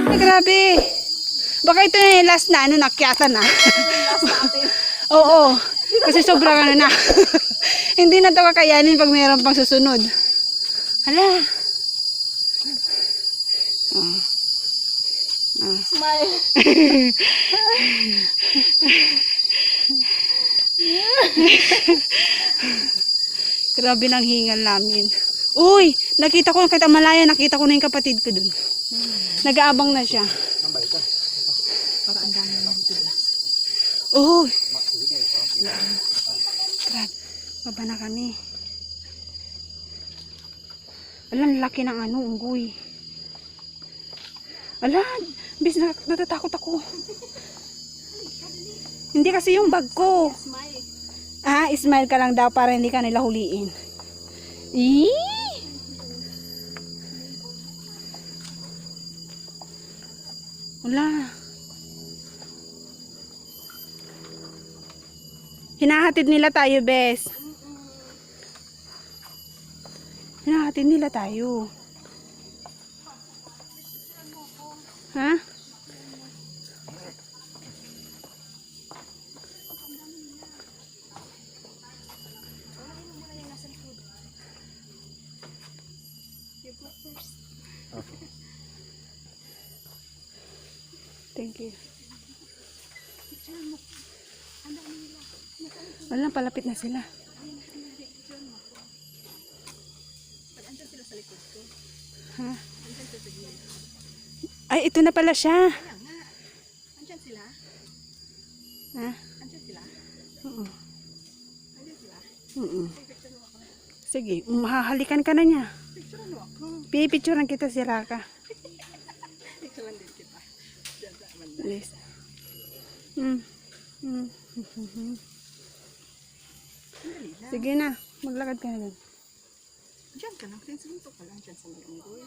Ay, grabe. Baka ito na yung last na, nakyatan na. Oo. Kasi sobrang ano na. Hindi na ito kakayanin pag mayroon pang susunod. Hala. Oh. Oh. Smile. Grabe ng hingal namin. Uy, nakita ko kita malaya, nakita ko na yung kapatid ko dun. Nag-aabang na siya. Para ang dami ng tigas. Uy. Grabe. Baba na kami. Alam, laki ng ano, unggoy. Alam, bis natatakot ako. Hindi kasi yung bag ko. Smile. Ah, smile ka lang daw para hindi ka nila huliin. Eee! Wala. Hinahatid nila tayo, bes. Hinahatid nila tayo. Ha? Thank you. Wala, palapit na sila. Ha? Ay, ito na pala siya. Andiyan sila? Ha? Andiyan sila? Oo. Andiyan sila? Oo. Sige, mahahalikan ka na niya. Picture mo ako. Pipicturean kita si Raka. Picture lang din kita. Diyan sa Amanda. Please. Dali lang. Sige na, maglakad ka na dun. Diyan ka lang. Tinsunto ka lang dyan sa may unggoy.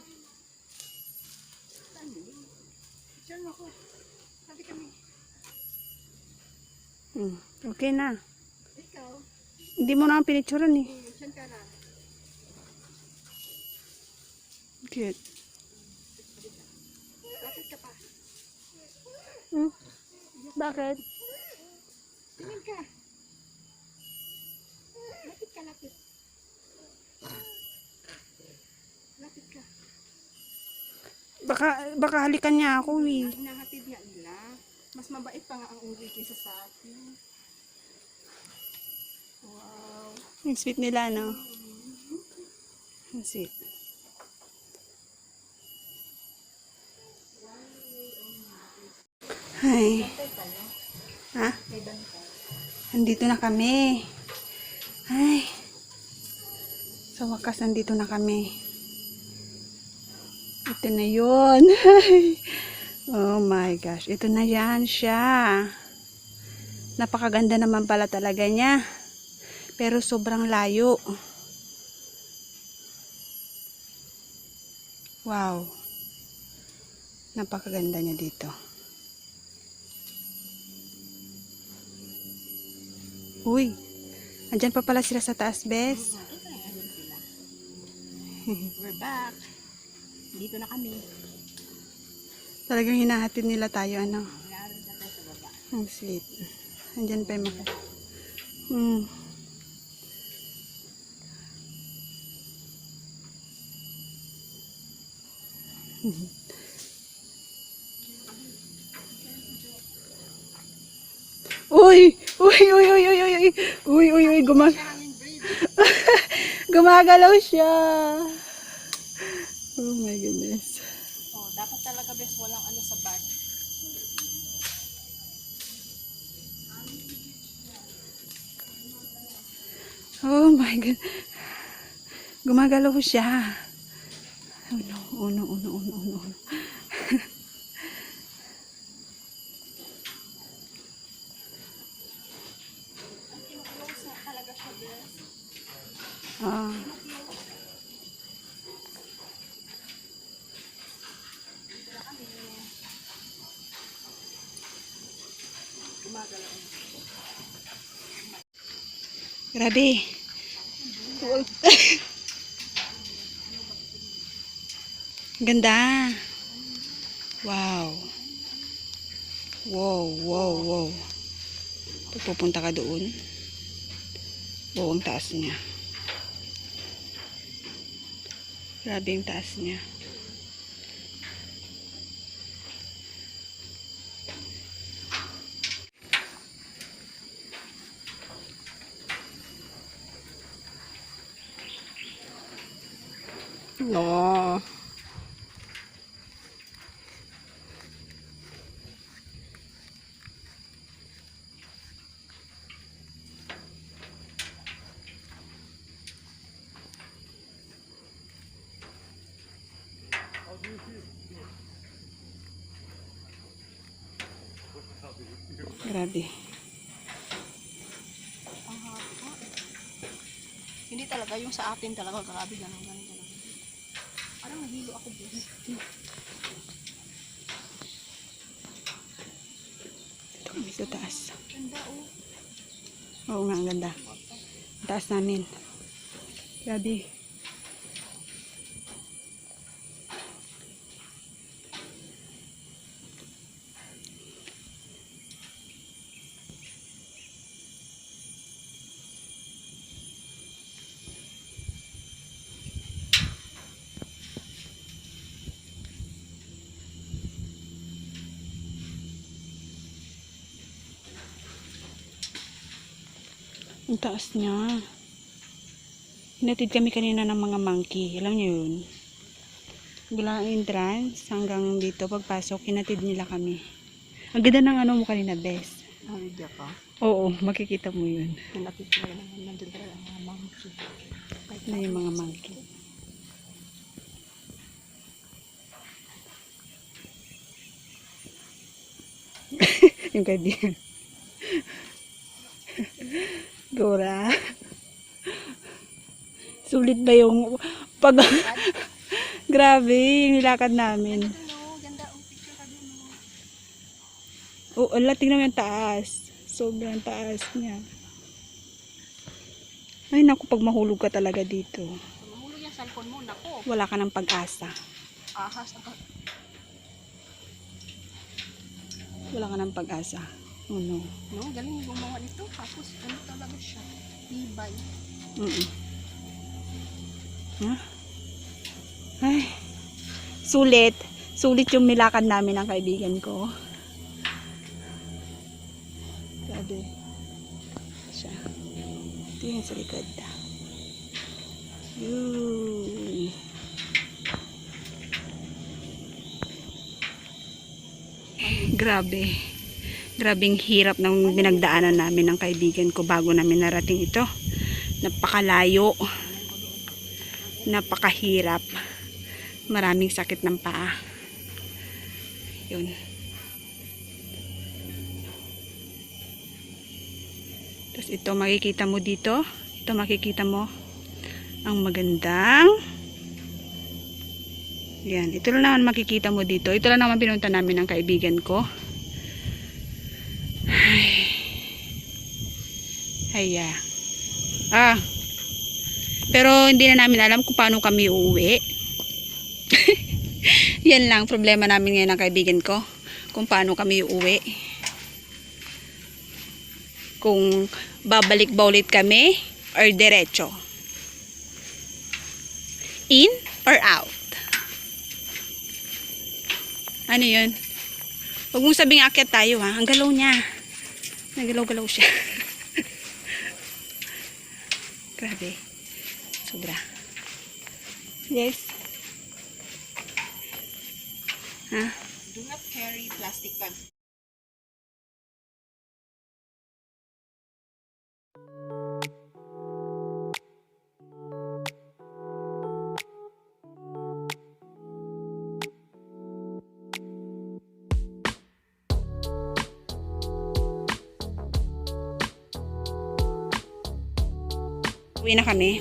Saan yun? Picture mo ako. Sabi kami. Okay na. Ikaw. Hindi mo naman pinicturean eh. Diyan ka lang. Cute. Lapit ka pa. Bakit? Tingin ka. Lapit ka, lapit. Lapit ka. Baka halikan niya ako eh. Hinahatid nga nila. Mas mabait pa nga ang unggoy kaysa sa akin. Wow. Ang sweet nila, no? Ang sweet. Ay. Ha? Andito na kami. Ay. Sa wakas, andito na kami. Ito na yun. Oh my gosh. Ito na yan siya. Napakaganda naman pala talaga niya. Pero sobrang layo. Wow. Napakaganda niya dito. Uy. Andyan pa pala sila sa taas, bes. We're back. Dito na kami. Talagang hinahatid nila tayo, ano. Naroon na tayo sa baba. Ang sweet. Andyan pa yung mga. Uy! Uy! Uy! Uy! Uy! Uy! Uy! Uy! Uy! Gumagalaw siya. Oh my goodness. Oh, dapat talaga bes walang ano sa bag. Oh my god. Gumagalaw siya. Oh no, oh no, oh no, oh no, oh no. Close na talaga siya bes. Ah. Gumagalaw. Grabe. Ganda. Wow. Wow, wow, wow. Pag pupunta ka doon, wow, ang taas niya. Grabe ang taas niya. No. Grabe. Hindi talaga yung sa atin talaga. Grabe, ganun talaga. Parang nahilo ako doon. Ito kami sa taas. Ganda, oh. Oo nga, ang ganda. Taas namin. Grabe. Ang taas niya. Hinatid kami kanina ng mga monkey. Alam niyo yun? Mula ang entrance hanggang dito pagpasok, hinatid nila kami. Ang ganda ng ano mo kanina, Bes. Nalidya ka. Oo, makikita mo yun. Nalapit talaga naman. Nandun talaga ang mga monkey. Na yung mga monkey. Yung kaibigan. Dora. Sulit ba yung pag... Grabe, yung nilakad namin. Ano, ganda ang picture ka dun. Oo, ala, tingnan mo yung taas. Sobrang taas niya. Ay, naku, pag mahulog ka talaga dito. Mahulog yung cellphone mo. Nako. Wala ka ng pag-asa. Ahas ako. Wala ka ng pag-asa. Oh no. No, galing gumawa nito. Tapos ano talaga siya. Tibay. Huh? Ay, sulit. Sulit yung nilakad namin ng kaibigan ko. Grabe. Siya. Ito yung sa likod. Yun. Grabe. Grabing hirap ng binagdaanan namin ng kaibigan ko bago namin narating ito. Napakalayo. Napakahirap. Maraming sakit ng paa. Yun. Tapos ito makikita mo dito. Ito makikita mo ang magandang. Yan. Ito lang naman makikita mo dito. Ito lang naman pinunta namin ng kaibigan ko. Haya. Pero hindi na namin alam kung paano kami uuwi. Yan lang problema namin ngayon ng kaibigan ko. Kung paano kami uuwi. Kung babalik ba ulit kami or diretso. In or out. Ano yun? Huwag mong sabing akyat tayo ha. Ang galaw niya. Nagalaw-galaw siya. Grabe. Sobra. Yes. Ha? Do not carry plastic bags. Uwi na kami.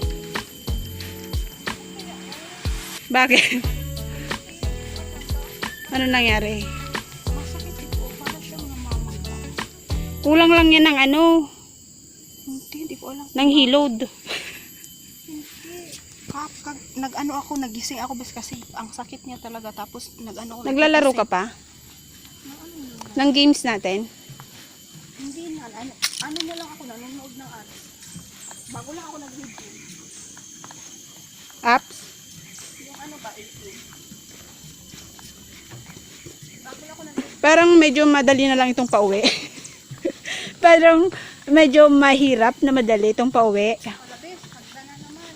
Bakit? Ano nangyari? Masakit ito. Para siyang namamangga. Kulang lang yan ng ano, Hindi ko alam. ng hilod. Kap nag-ano ako, nagising ako bes kasi ang sakit niya talaga. Tapos nag-ano ako. Naglalaro ka pa? Ng games natin? Hindi na. Ano na lang ako, nanonood ng ads. Bago lang ako nag-video. Apps? Yung ano ba, YouTube. Bago lang ako nag-video. Parang medyo madali na lang itong pauwi. Parang medyo mahirap na madali itong pauwi. Wala bes, hagda na naman.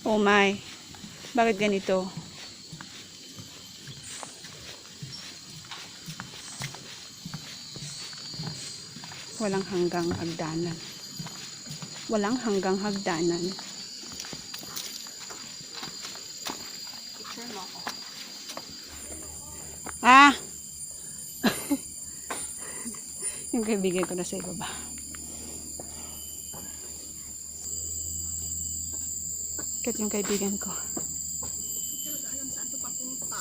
Oh my. Bakit ganito? Walang hanggang hagdanan. Walang hanggang hagdanan. Picture mo ako. Ah! Yung kaibigan ko na sa ibaba. Kat yung kaibigan ko. Talaga alam saan ito papunta.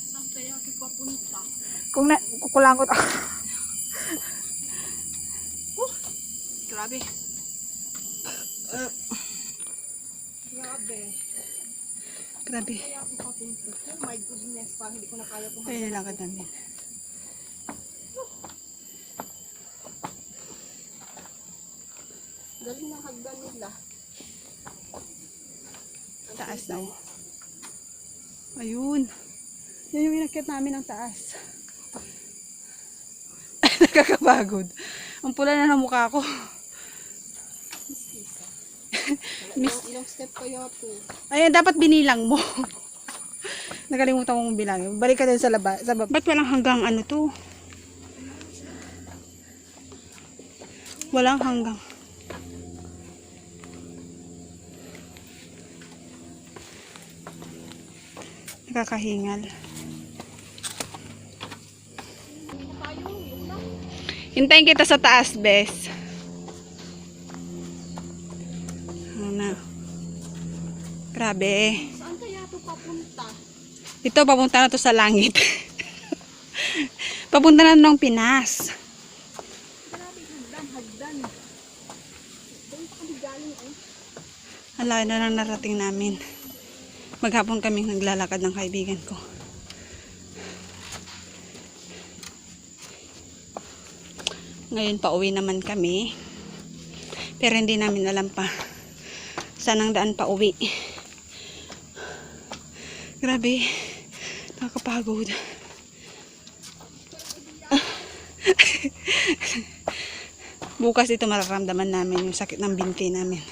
Saan kaya ito papunta? Kung kukulangot ako. Grabe. Grabe. Grabe. Kaya ako papunta. Oh my goodness. Parang hindi ko na kaya itong Kaya nilakad namin. galing ng hagdan nila. Taas daw. Ayun. Yan yung inakyat namin ang taas. Nakakapagod. Ang pula na ng mukha ko. Ilang step kaya po? Ayun, dapat binilang mo. Nakalimutan kong bilangin. Balik ka din sa laba. Ba't walang hanggang ano to? Walang hanggang. Nakakahingal. Hintayin kita sa taas, bes. Ano na? Grabe. Saan kaya ito papunta? Ito, papunta na to sa langit. Papunta na ng Pinas. Grabe, hagdan. Doon pa kami galing eh. Ang layo na lang narating namin. Maghapon kaming naglalakad ng kaibigan ko. Ngayon pauwi naman kami. Pero hindi namin alam pa saan ang daan pauwi. Grabe. Nakakapagod. Bukas ito mararamdaman namin yung sakit ng binti namin.